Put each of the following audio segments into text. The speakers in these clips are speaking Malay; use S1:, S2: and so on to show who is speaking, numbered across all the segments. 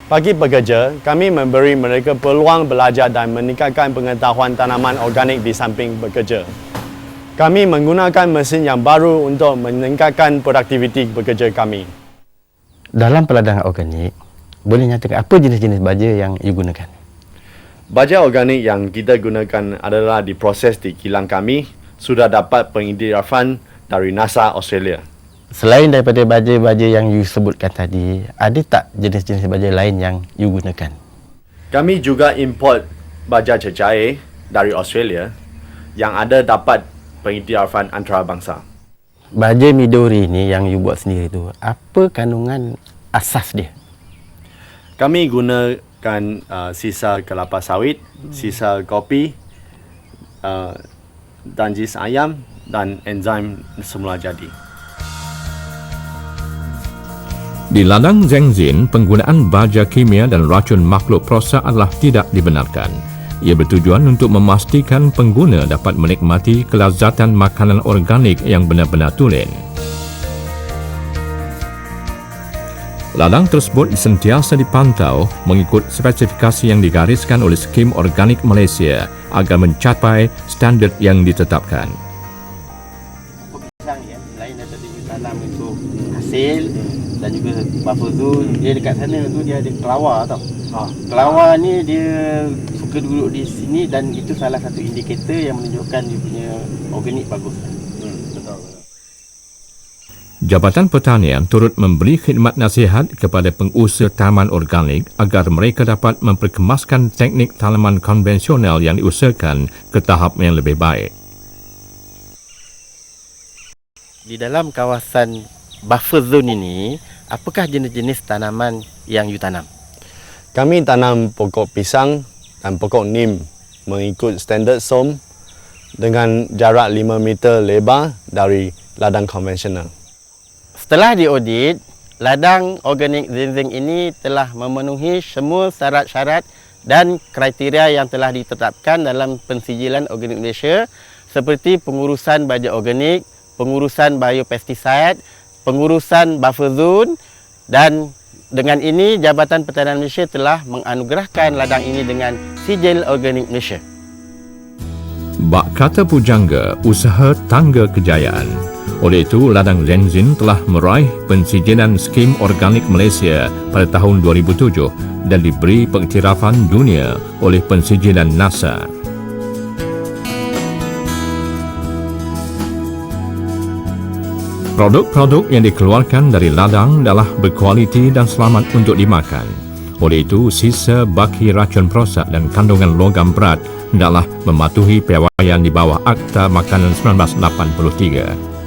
S1: Bagi pekerja, kami memberi mereka peluang belajar dan meningkatkan pengetahuan tanaman organik di samping bekerja. Kami menggunakan mesin yang baru untuk meningkatkan produktiviti pekerja kami.
S2: Dalam peladangan organik, boleh nyatakan apa jenis-jenis baja yang you gunakan?
S1: Baja organik yang kita gunakan adalah diproses di kilang kami, sudah dapat pengiktirafan dari NASA Australia.
S2: Selain daripada baja-baja yang you sebutkan tadi, ada tak jenis-jenis baja lain yang you gunakan?
S1: Kami juga import baja cecair dari Australia yang ada dapat pengiktirafan antarabangsa.
S2: Baja Midori ni yang you buat sendiri tu, apa kandungan asas dia?
S1: Kami gunakan sisa kelapa sawit, sisa kopi, danjis ayam dan enzim semula jadi.
S3: Di ladang Zengzin, penggunaan baja kimia dan racun makhluk perosak adalah tidak dibenarkan. Ia bertujuan untuk memastikan pengguna dapat menikmati kelazatan makanan organik yang benar-benar tulen. Ladang tersebut sentiasa dipantau mengikut spesifikasi yang digariskan oleh Skim Organik Malaysia agar mencapai standard yang ditetapkan.
S2: Pisang ya, selain daripada tanam untuk hasil dan juga buffer zone, dia dekat sana tu dia ada kelawar tau. Kelawar ni dia suka duduk di sini dan itu salah satu indikator yang menunjukkan dia punya organik bagus.
S1: Betul.
S3: Jabatan Pertanian turut memberi khidmat nasihat kepada pengusaha tanaman organik agar mereka dapat memperkemaskan teknik tanaman konvensional yang diusahakan ke tahap yang lebih baik.
S2: Di dalam kawasan buffer zone ini, apakah jenis-jenis tanaman yang you tanam?
S1: Kami tanam pokok pisang dan pokok nim mengikut standard SOM dengan jarak 5 meter lebar dari ladang konvensional.
S2: Setelah diaudit, ladang organik Zengzin ini telah memenuhi semua syarat-syarat dan kriteria yang telah ditetapkan dalam Pensijilan Organik Malaysia seperti pengurusan baja organik, pengurusan biopesticide, pengurusan buffer zone, dan dengan ini Jabatan Pertanian Malaysia telah menganugerahkan ladang ini dengan Sijil Organik Malaysia.
S3: Bak kata pujangga, usaha tangga kejayaan. Oleh itu, ladang Zengzin telah meraih pensijilan Skim Organik Malaysia pada tahun 2007 dan diberi pengiktirafan dunia oleh pensijilan NASA. Produk-produk yang dikeluarkan dari ladang adalah berkualiti dan selamat untuk dimakan. Oleh itu, sisa baki racun perosak dan kandungan logam berat hendaklah mematuhi piawaian di bawah Akta Makanan 1983.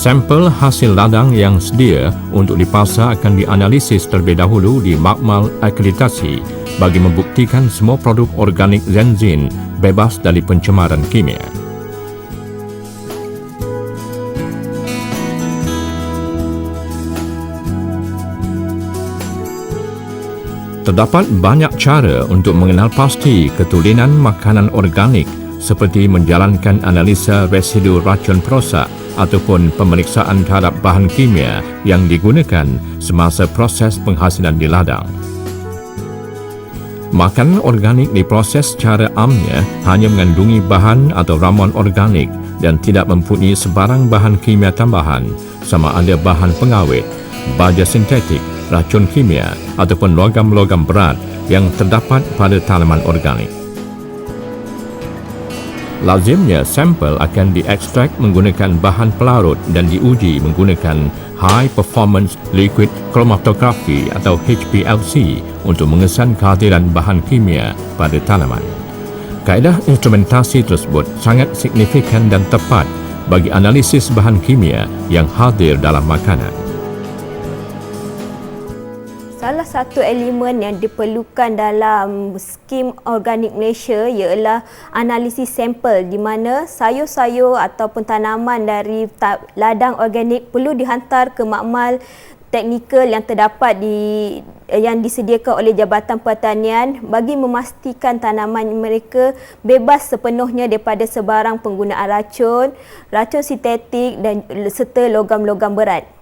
S3: Sampel hasil ladang yang sedia untuk dipasar akan dianalisis terlebih dahulu di makmal akreditasi bagi membuktikan semua produk organik Zengzin bebas dari pencemaran kimia. Terdapat banyak cara untuk mengenal pasti ketulenan makanan organik seperti menjalankan analisa residu racun perosak ataupun pemeriksaan terhadap bahan kimia yang digunakan semasa proses penghasilan di ladang. Makanan organik diproses secara amnya hanya mengandungi bahan atau ramuan organik dan tidak mempunyai sebarang bahan kimia tambahan sama ada bahan pengawet, baja sintetik, racun kimia ataupun logam-logam berat yang terdapat pada tanaman organik. Lazimnya sampel akan diekstrak menggunakan bahan pelarut dan diuji menggunakan High Performance Liquid Chromatography atau HPLC untuk mengesan kehadiran bahan kimia pada tanaman. Kaedah instrumentasi tersebut sangat signifikan dan tepat bagi analisis bahan kimia yang hadir dalam makanan.
S4: Salah satu elemen yang diperlukan dalam Skim Organik Malaysia ialah analisis sampel di mana sayur-sayur ataupun tanaman dari ladang organik perlu dihantar ke makmal teknikal yang terdapat yang disediakan oleh Jabatan Pertanian bagi memastikan tanaman mereka bebas sepenuhnya daripada sebarang penggunaan racun sintetik dan serta logam-logam berat.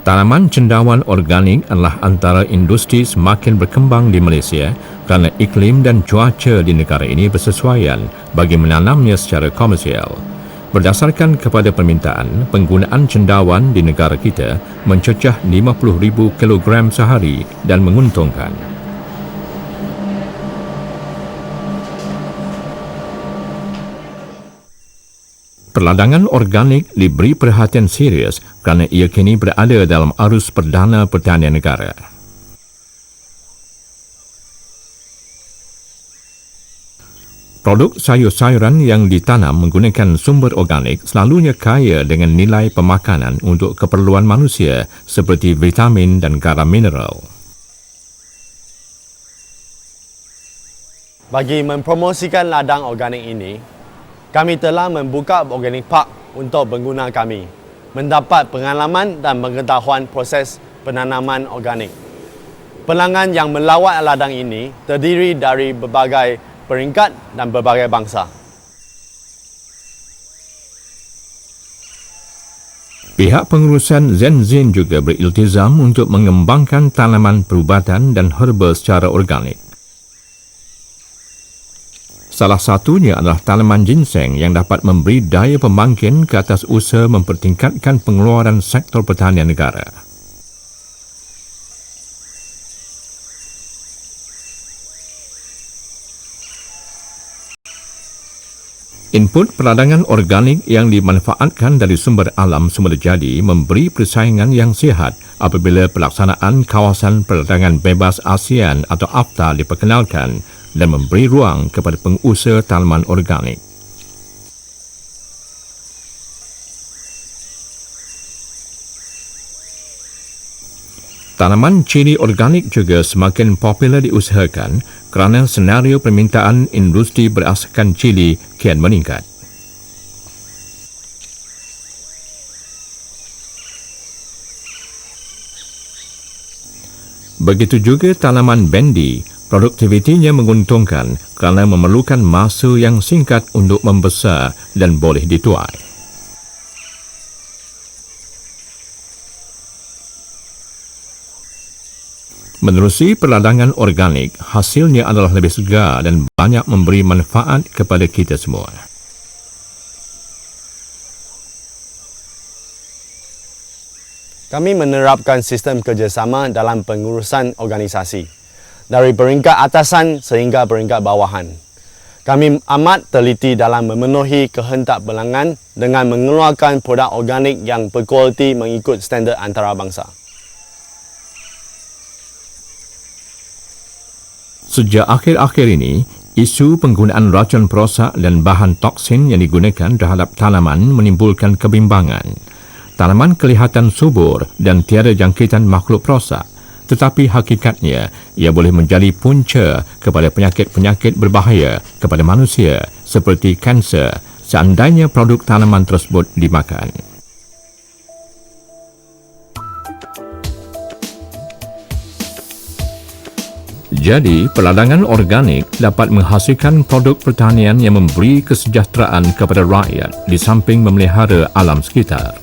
S3: Tanaman cendawan organik adalah antara industri semakin berkembang di Malaysia kerana iklim dan cuaca di negara ini bersesuaian bagi menanamnya secara komersial. Berdasarkan kepada permintaan, penggunaan cendawan di negara kita mencecah 50,000 kilogram sehari dan menguntungkan. Perladangan organik diberi perhatian serius kerana ia kini berada dalam arus perdana pertanian negara. Produk sayur-sayuran yang ditanam menggunakan sumber organik selalunya kaya dengan nilai pemakanan untuk keperluan manusia seperti vitamin dan garam mineral.
S1: Bagi mempromosikan ladang organik ini, kami telah membuka Organic Park untuk pengguna kami mendapat pengalaman dan pengetahuan proses penanaman organik. Pelanggan yang melawat ladang ini terdiri dari berbagai peringkat dan berbagai bangsa.
S3: Pihak pengurusan Zenzin juga beriltizam untuk mengembangkan tanaman perubatan dan herba secara organik. Salah satunya adalah tanaman ginseng yang dapat memberi daya pembangkit ke atas usaha mempertingkatkan pengeluaran sektor pertanian negara. Input peradangan organik yang dimanfaatkan dari sumber alam semula jadi memberi persaingan yang sihat apabila pelaksanaan kawasan peradangan bebas ASEAN atau AFTA diperkenalkan dan memberi ruang kepada pengusaha tanaman organik. Tanaman cili organik juga semakin popular diusahakan kerana senario permintaan industri berasaskan cili kian meningkat. Begitu juga tanaman bendi, produktivitinya menguntungkan kerana memerlukan masa yang singkat untuk membesar dan boleh dituai. Menerusi perladangan organik, hasilnya adalah lebih segar dan banyak memberi manfaat kepada kita semua.
S1: Kami menerapkan sistem kerjasama dalam pengurusan organisasi, dari peringkat atasan sehingga peringkat bawahan. Kami amat teliti dalam memenuhi kehendak pelanggan dengan mengeluarkan produk organik yang berkualiti mengikut standard antarabangsa.
S3: Sejak akhir-akhir ini, isu penggunaan racun perosak dan bahan toksin yang digunakan terhadap tanaman menimbulkan kebimbangan. Tanaman kelihatan subur dan tiada jangkitan makhluk perosak, tetapi hakikatnya ia boleh menjadi punca kepada penyakit-penyakit berbahaya kepada manusia seperti kanser seandainya produk tanaman tersebut dimakan. Jadi, perladangan organik dapat menghasilkan produk pertanian yang memberi kesejahteraan kepada rakyat di samping memelihara alam sekitar.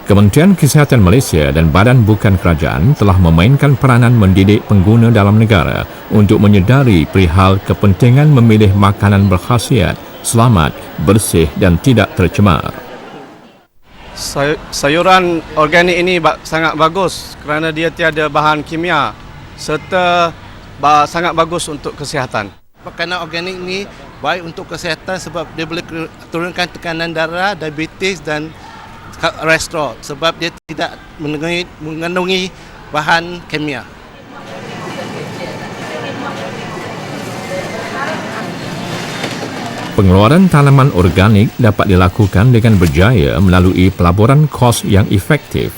S3: Kementerian Kesihatan Malaysia dan Badan Bukan Kerajaan telah memainkan peranan mendidik pengguna dalam negara untuk menyedari perihal kepentingan memilih makanan berkhasiat, selamat, bersih dan tidak tercemar.
S5: Sayuran organik ini sangat bagus kerana dia tiada bahan kimia serta sangat bagus untuk kesihatan.
S2: Makanan organik ni baik untuk kesihatan sebab dia boleh turunkan tekanan darah, diabetes dan kolesterol sebab dia tidak mengandungi bahan kimia.
S3: Pengeluaran tanaman organik dapat dilakukan dengan berjaya melalui pelaburan kos yang efektif.